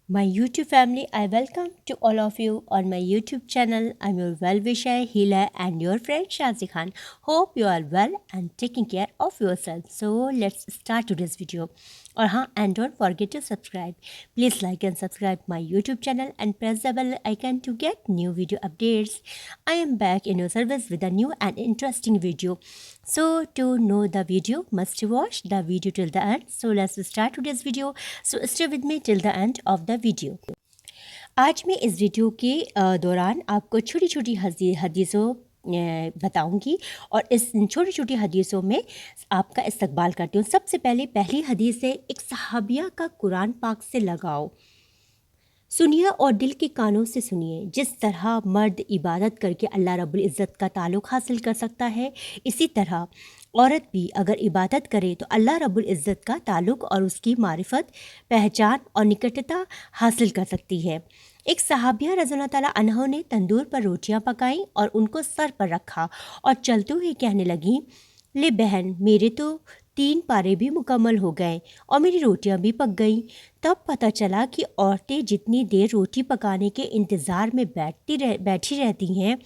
My YouTube family, I welcome to all of you on my YouTube channel. I'm your well-wisher, healer and your friend Shazi Khan. Hope you are well and taking care of yourself. So let's start today's video. And don't forget to subscribe. Please like and subscribe my YouTube channel and press the bell icon to get new video updates. I am back in your service with a new and interesting video. So to know the video, must watch the video till the end. So let's start today's video. So stay with me till the end of the video. आज मैं इस video के दौरान आपको छोटी छोटी हदीसों बताऊंगी और इस छोटी छोटी हदीसों में आपका इस्तकबाल करती हूँ। सबसे पहली हदीस है, एक सहाबिया का कुरान पाक से लगाओ। सुनिए और दिल के कानों से सुनिए। जिस तरह मर्द इबादत करके अल्लाह रब्बुल इज़्ज़त का ताल्लुक़ हासिल कर सकता है, इसी तरह औरत भी अगर इबादत करे तो अल्लाह रब्बुल इज़्ज़त का ताल्लुक़ और उसकी मारिफत, पहचान और निकटता हासिल कर सकती है। एक सहाबिया रज़ियल्लाहु ताला अन्हा ने तंदूर पर रोटियां पकाईं और उनको सर पर रखा और चलते हुए कहने लगीं, ले बहन, मेरे तो 3 पारे भी मुकम्मल हो गए और मेरी रोटियां भी पक गईं। तब पता चला कि औरतें जितनी देर रोटी पकाने के इंतज़ार में बैठी रहती हैं,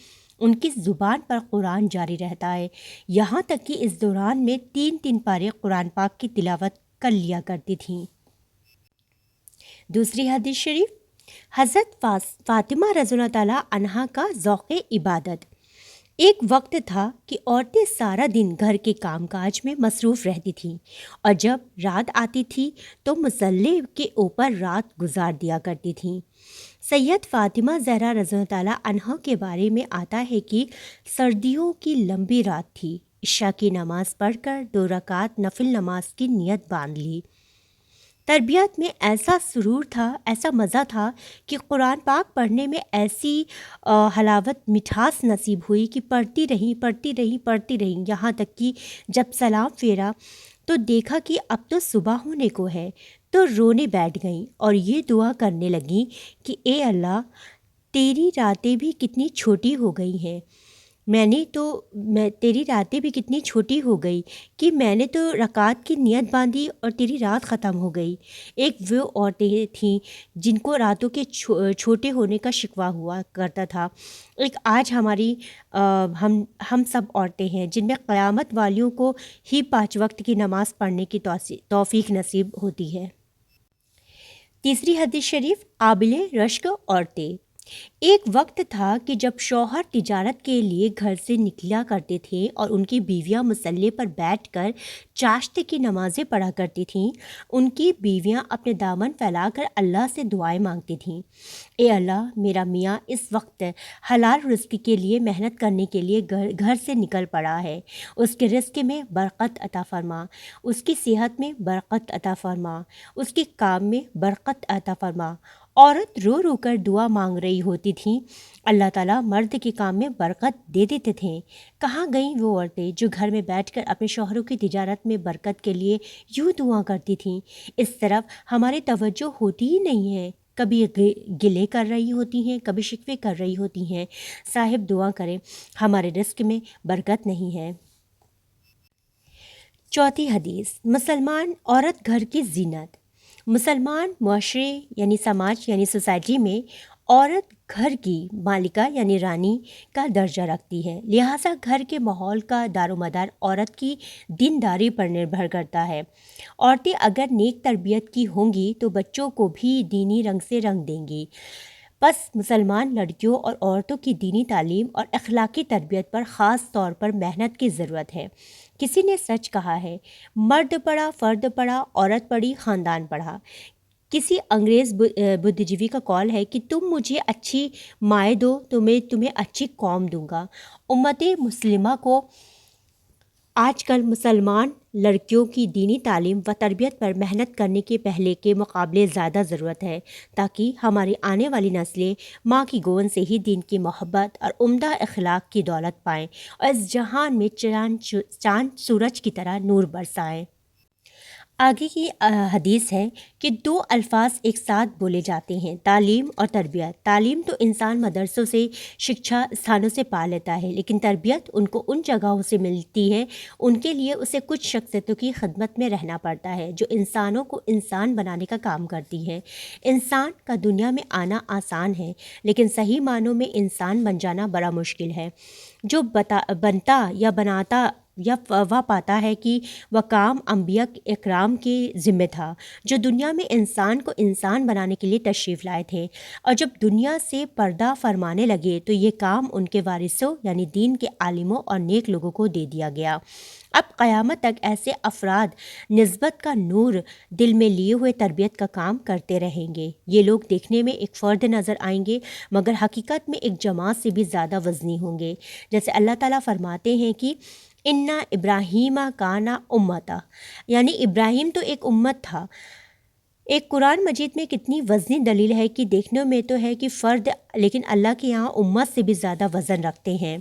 उनकी ज़ुबान पर कुरान जारी रहता है। यहाँ तक कि इस दौरान में 3-3 पारे कुरान पाक की तिलावत कर लिया करती थीं। दूसरी हदीस शरीफ, हज़रत फ़ातिमा रज़ियल्लाहु ताला अन्हा का ज़ौक़े इबादत। एक वक्त था कि औरतें सारा दिन घर के कामकाज में मसरूफ़ रहती थीं और जब रात आती थी तो मुसल्ले के ऊपर रात गुजार दिया करती थीं। सैयद फ़ातिमा ज़हरा रज़ियल्लाहु ताला अन्हा के बारे में आता है कि सर्दियों की लंबी रात थी। इशा की नमाज़ पढ़कर 2 रकात नफिल नमाज की नियत बांध ली। तरबियत में ऐसा सुरूर था, ऐसा मज़ा था कि कुरान पाक पढ़ने में ऐसी हलावत मिठास नसीब हुई कि पढ़ती रहीं। यहाँ तक कि जब सलाम फेरा तो देखा कि अब तो सुबह होने को है, तो रोने बैठ गईं और ये दुआ करने लगीं कि ए अल्लाह, तेरी रातें भी कितनी छोटी हो गई हैं। तेरी रातें भी कितनी छोटी हो गई कि मैंने तो रकात की नियत बांधी और तेरी रात ख़त्म हो गई। एक वो औरतें थीं जिनको रातों के छोटे होने का शिकवा हुआ करता था। एक आज हमारी हम सब औरतें हैं जिनमें क़यामत वालियों को ही 5 वक्त की नमाज़ पढ़ने की तौफ़ीक नसीब होती है। तीसरी हदीस शरीफ, आबिले रश्क औरतें। एक वक्त था कि जब शौहर तिजारत के लिए घर से निकला करते थे और उनकी बीवियां मुसल्ले पर बैठकर चाश्ते की नमाज़ें पढ़ा करती थीं। उनकी बीवियां अपने दामन फैलाकर अल्लाह से दुआएं मांगती थीं, ए अल्लाह, मेरा मियाँ इस वक्त हलाल रिज़्क़ के लिए मेहनत करने के लिए घर से निकल पड़ा है। उसके रिज़्क़ में बरकत अता फ़रमा, उसकी सेहत में बरकत अता फ़रमा, उसके काम में बरकत अता फ़रमा। औरत रो रो कर दुआ मांग रही होती थीं। अल्लाह ताला मर्द के काम में बरकत दे देते थे। कहाँ गईं वो औरतें जो घर में बैठकर अपने शौहरों की तिजारत में बरकत के लिए यूँ दुआ करती थीं। इस तरफ हमारी तवज्जो होती ही नहीं है। कभी गिले कर रही होती हैं, कभी शिकवे कर रही होती हैं। साहिब दुआ करें, हमारे रिज़्क़ में बरकत नहीं है। चौथी हदीस, मुसलमान औरत घर की जीनत। मुसलमान मुआशरे यानी समाज यानी सोसाइटी में औरत घर की मालिका यानी रानी का दर्जा रखती है। लिहाजा घर के माहौल का दारोमदार औरत की दीनदारी पर निर्भर करता है। औरतें अगर नेक तरबियत की होंगी तो बच्चों को भी दीनी रंग से रंग देंगी। बस मुसलमान लड़कियों और औरतों की दीनी तालीम और अखलाकी तरबियत पर ख़ास तौर पर मेहनत की ज़रूरत है। किसी ने सच कहा है, मर्द पढ़ा, फ़र्द पढ़ा, औरत पढ़ी, ख़ानदान पढ़ा। किसी अंग्रेज़ बुद्धिजीवी का कॉल है कि तुम मुझे अच्छी माएँ दो तो मैं तुम्हें अच्छी कौम दूंगा। उम्मते मुस्लिमा को आजकल मुसलमान लड़कियों की दीनी तालीम व तरबियत पर मेहनत करने के पहले के मुकाबले ज़्यादा ज़रूरत है, ताकि हमारी आने वाली नस्लें माँ की गोद से ही दीन की मोहब्बत और उम्दा अखलाक की दौलत पाएँ और इस जहान में चाँद सूरज की तरह नूर बरसाएँ। آگے کی حدیث ہے کہ دو الفاظ ایک ساتھ بولے جاتے ہیں، تعلیم اور تربیت۔ تعلیم تو انسان مدرسوں سے، شکشا استھانوں سے پا لیتا ہے، لیکن تربیت ان کو ان جگہوں سے ملتی ہے۔ ان کے لیے اسے کچھ شخصیتوں کی خدمت میں رہنا پڑتا ہے جو انسانوں کو انسان بنانے کا کام کرتی ہے۔ انسان کا دنیا میں آنا آسان ہے، لیکن صحیح معنوں میں انسان بن جانا بڑا مشکل ہے۔ جو بنتا یا بناتا یا وہ پاتا ہے کہ وہ کام انبیاء اکرام کے ذمہ تھا، جو دنیا میں انسان کو انسان بنانے کے لیے تشریف لائے تھے، اور جب دنیا سے پردہ فرمانے لگے تو یہ کام ان کے وارثوں یعنی دین کے عالموں اور نیک لوگوں کو دے دیا گیا۔ اب قیامت تک ایسے افراد نسبت کا نور دل میں لیے ہوئے تربیت کا کام کرتے رہیں گے۔ یہ لوگ دیکھنے میں ایک فرد نظر آئیں گے، مگر حقیقت میں ایک جماعت سے بھی زیادہ وزنی ہوں گے۔ جیسے اللہ تعالیٰ فرماتے ہیں کہ اِنَّ ابراہیم کانا امتا، یعنی ابراہیم تو ایک امت تھا۔ ایک قرآن مجید میں کتنی وزنی دلیل ہے کہ دیکھنے میں تو ہے کہ فرد، لیکن اللہ کے یہاں امت سے بھی زیادہ وزن رکھتے ہیں۔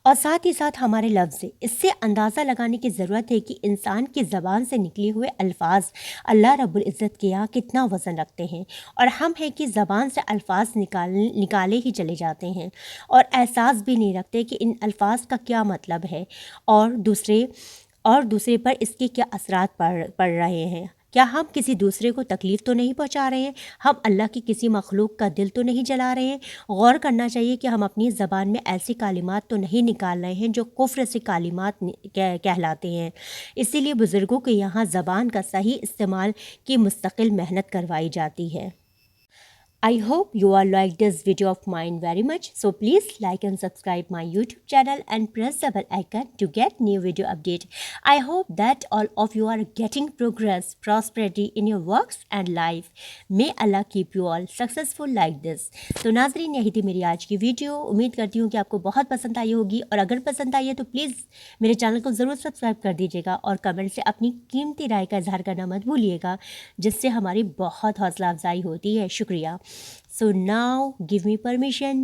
اور ساتھ ہی ساتھ ہمارے لفظ، اس سے اندازہ لگانے کی ضرورت ہے کہ انسان کی زبان سے نکلے ہوئے الفاظ اللہ رب العزت کے یہاں کتنا وزن رکھتے ہیں، اور ہم ہیں کہ زبان سے الفاظ نکالے ہی چلے جاتے ہیں اور احساس بھی نہیں رکھتے کہ ان الفاظ کا کیا مطلب ہے اور دوسرے پر اس کے کیا اثرات پڑ رہے ہیں۔ کیا ہم کسی دوسرے کو تکلیف تو نہیں پہنچا رہے ہیں؟ ہم اللہ کی کسی مخلوق کا دل تو نہیں جلا رہے ہیں؟ غور کرنا چاہیے کہ ہم اپنی زبان میں ایسی کلمات تو نہیں نکال رہے ہیں جو کفر سے کلمات کہلاتے ہیں۔ اسی لیے بزرگوں کے یہاں زبان کا صحیح استعمال کی مستقل محنت کروائی جاتی ہے۔ I hope you all like this video of mine very much. So please like and subscribe my YouTube channel and press the bell icon to get new video update. I hope that all of you are getting progress, prosperity in your works and life. May Allah keep you all successful like this. تو ناظرین، یہی تھی میری آج کی video. امید کرتی ہوں کہ آپ کو بہت پسند آئی ہوگی، اور اگر پسند آئی ہے تو پلیز میرے چینل کو ضرور سبسکرائب کر دیجیے گا، اور کمنٹ سے اپنی قیمتی رائے کا اظہار کرنا مت بھولیے گا، جس سے ہماری بہت حوصلہ افزائی ہوتی ہے۔ شکریہ۔ So now give me permission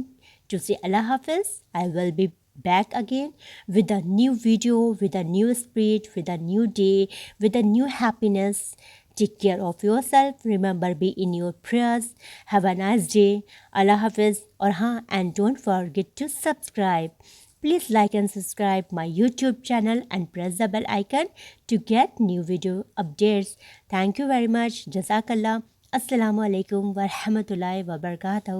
to say Allah Hafiz. I will be back again with a new video, with a new spirit, with a new day, with a new happiness. Take care of yourself. Remember, be in your prayers. Have a nice day. Allah Hafiz. And don't forget to subscribe. Please like and subscribe my YouTube channel and press the bell icon to get new video updates. Thank you very much. Jazakallah. السلام علیکم ورحمۃ اللہ وبرکاتہ۔